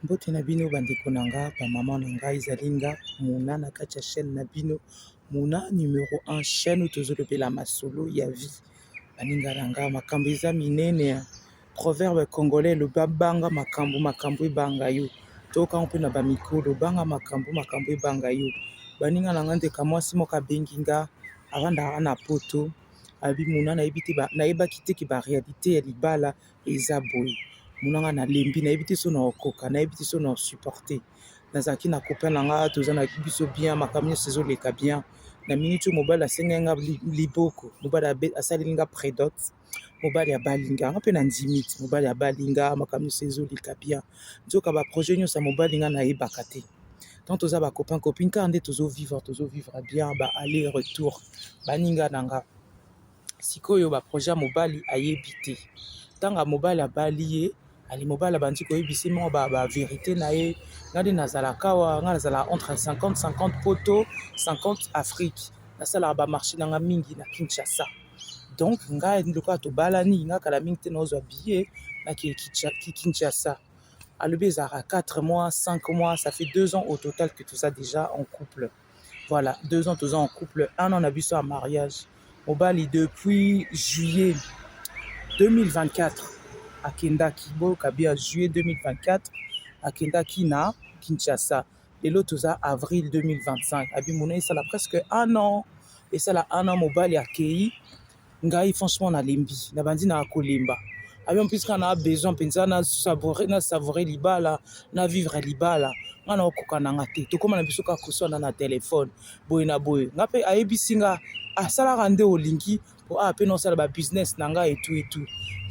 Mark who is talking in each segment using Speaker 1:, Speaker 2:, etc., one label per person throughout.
Speaker 1: Mbote na bino bandeko na nga ba mama na ngai ezali nga Muna na kati ya chaîne na bino Muna numéro 1 chaîne où tozolobela masolo ya vie baninga na nga makambo eza minene ya proverbe congolais loba banga makambo ebanga yo toka mpe na bamikolo banga makambo ebanga yo baninga na nga ndeka mwasi moko abengi nga avandaka na poto abi Muna nayebaki te ke baréalité ya libala eza boye munanga na lembi nayebi te so na okoka nayebi te so na supporter nazalaki na copain na nga toza na biso bien makambo nyonso ezoleka bien na minute oyo mobali asengai nga liboko mobali asaleli nga prédot mobali abalinga nga mpe na ndimite mobali abalinga makambo nyonso ezoleka bien nzoka baprojet nyonso ya mobali nga nayebaka te donc toza bacopain copine kaka nde tozovivre bien baaller retour baninga na nga sikoyo baprojet ya mobali ayebi te ntango mobali abali ye ali mobali abandi koyebisi mo bavérité na ye nga nde nazalaka awa nga nazala entre 50 poto 50 afrique nasalaka bamarché na nga mingi na Kinshasa donc nga lokola tobalani nga kala mingi te naozwa billet naki Kinshasa alobi ezalaka 4 mois 5 mois ça fait 2 ans au total que toza déjà en couple voilà 2 ans toza en couple 1 an na biso ya mariage mobali depuis juillet 2024 akendaki boyoka bien juillet 2024 akendaki na Kinshasa lelo toza avril 2025 abi Muna esala presque 1 an esala 1 an mobali akei ngai franchement nalembi nabandi na kolemba abi mpiska na besoin mpenza na savourer libala na vivre libala nga na okoka na nga te tokóma na biso kaka koswana na telefone boye na boye nga mpe ayebisi nga asalaka nde olingi po mpe nosala babusiness na nga etu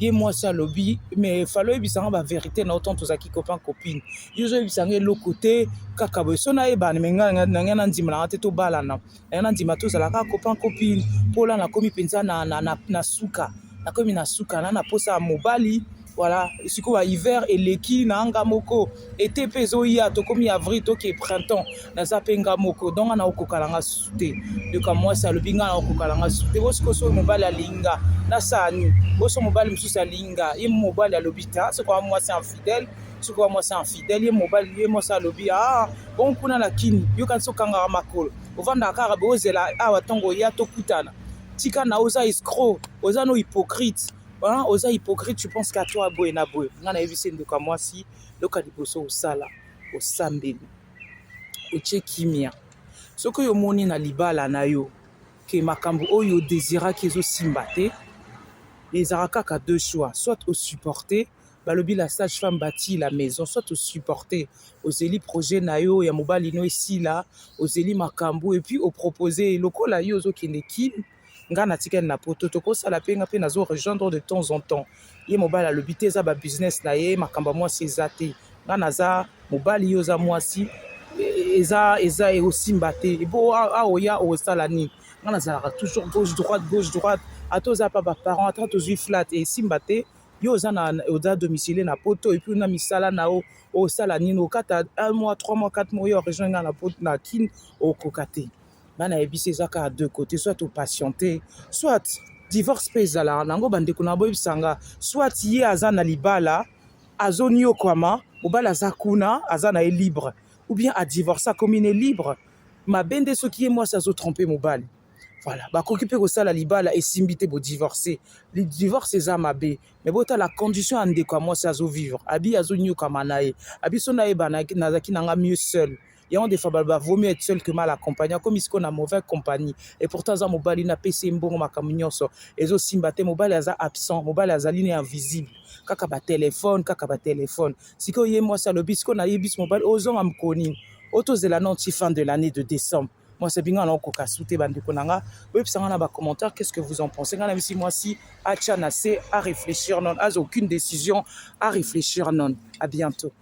Speaker 1: ye mwasi alobi mais falo oyebisa nga bavérité na otan tozalaki copain copine ye ozoyebisa nga eloko te kaka boye so nayebana me nga na ndima na nga te tobalana na ndima tozalaka copain copine mpola nakomi mpenza na suka nakomi na suka na posa ya mobali voilà sikoyo ba hiver eleki na nga moko ete mpe ezoya tokomi avril toke printemps naza mpe nga moko donc nga na okoka na nga susu te yoka mwasi alobi nga na okoka na nga susu te bosiko so mobali alinga nasani boso mobali mosusu alinga ye mobali alobi ta sikoyo mwasi infidèle sikoyo mwasi infidèle ye mwasi alobi bon kuna lakini yoka so kangaka makolo ovandaka kaka bozela awa ntongo oya tokutana tika na oza escroc oza no hypocrite oza hypocrite tu penses qu'à toi boye na boye nga nayebisi ndoka mwasi loka liboso osala osambeli otie kimia soki oyo omoni na libala na yo ke makambo oyo odésiraki ezosimba te ezalaka kaka deux choix soit osupporter balobi la sage femme bâtit la maison soit osupporter ozeli projet na yo ya mobali no esila ozeli makambo et puis opropose lokola yo ozokende kini nga natikali na poto tokosala mpe nga mpe nazo rejoindre de temps en temps ye mobali alobi te eza babusiness na ye makambo ya mwasi eza te nga naza mobali yo oza mwasi eza eosimba te ebo aoya osala nini nga nazalaka toujours gauche droite ata oza pa baparent ata tozwi flat esimba te yo oza domicile na poto epuis na misala na yo osala nini okata 1 mois 3 mois 4 mois yo orejoindre nga na poto na kine okoka te nga nayebisi ezaka à deux côtés soit opatiente soit divorce mpe ezalaka nango bandeko na boyebisa nga soit ye aza na libala azoniokwama mobali aza kuna aza na ye libre ou bien adivorce akomi ne libre mabe nde soki ye mwasi azotrompe mobali voilà bakoki mpe kosala libala esimbi te bodivorce divorce eza mabe me botala condition ya ndeko ya mwasi azovivre abi azoniokama na ye abi so nayeba nazalaki nanga mieux seul yango des fois vaut mieux être seul que mal accompagné comme ici qu'on a mauvaise compagnie et pourtant za mobali na pesi mbongo makambo nyonso ezosimba te mobali aza absent mobali azali ne invisible kaka ba téléphone sikoyo ye mwasi alobi sikoyo nayebisi mobali ozonga mokoni otozela noti fin de l'année de décembre moi c'est binga na okoka sute bandeko nanga boyebisa nga na bacommentaire qu'est-ce que vous en pensez nga na bisi mwasi atia na se à réfléchir non as aucune décision à réfléchir non à bientôt.